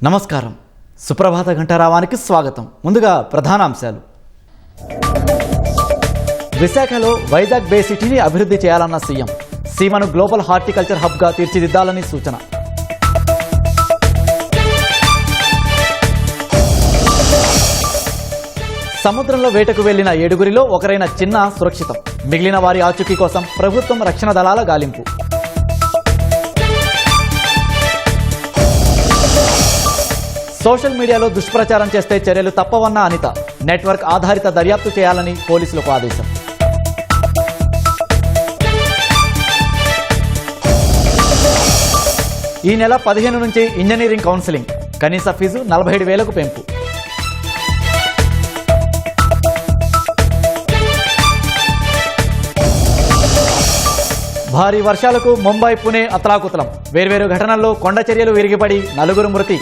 నమస్కారం. సుప్రభాత ఘంటారావానికి స్వాగతం. ముందుగా ప్రధానాంశాలు. విశాఖలో వైజాగ్ బే సిటీని అభివృద్ధి చేయాలన్న సీఎం. సీమను గ్లోబల్ హార్టికల్చర్ హబ్గా తీర్చిదిద్దాలని సూచన. సముద్రంలో వేటకు వెళ్లిన 7గురిలో ఒకరైన చిన్న సురక్షితం. మిగిలిన వారి ఆచూకీ కోసం ప్రభుత్వం రక్షణ దళాల గాలింపు. సోషల్ మీడియాలో దుష్ప్రచారం చేస్తే చర్యలు తప్పవన్న అనిత. నెట్వర్క్ ఆధారిత దర్యాప్తు చేయాలని పోలీసులకు ఆదేశం. ఈ నెల 15 నుంచి ఇంజనీరింగ్ కౌన్సిలింగ్. కనీస ఫీజు 47,000కు పెంపు. భారీ వర్షాలకు ముంబై పుణె అతలాకుతలం. వేర్వేరు ఘటనల్లో కొండ చర్యలు విరిగిపడి 4 మృతి.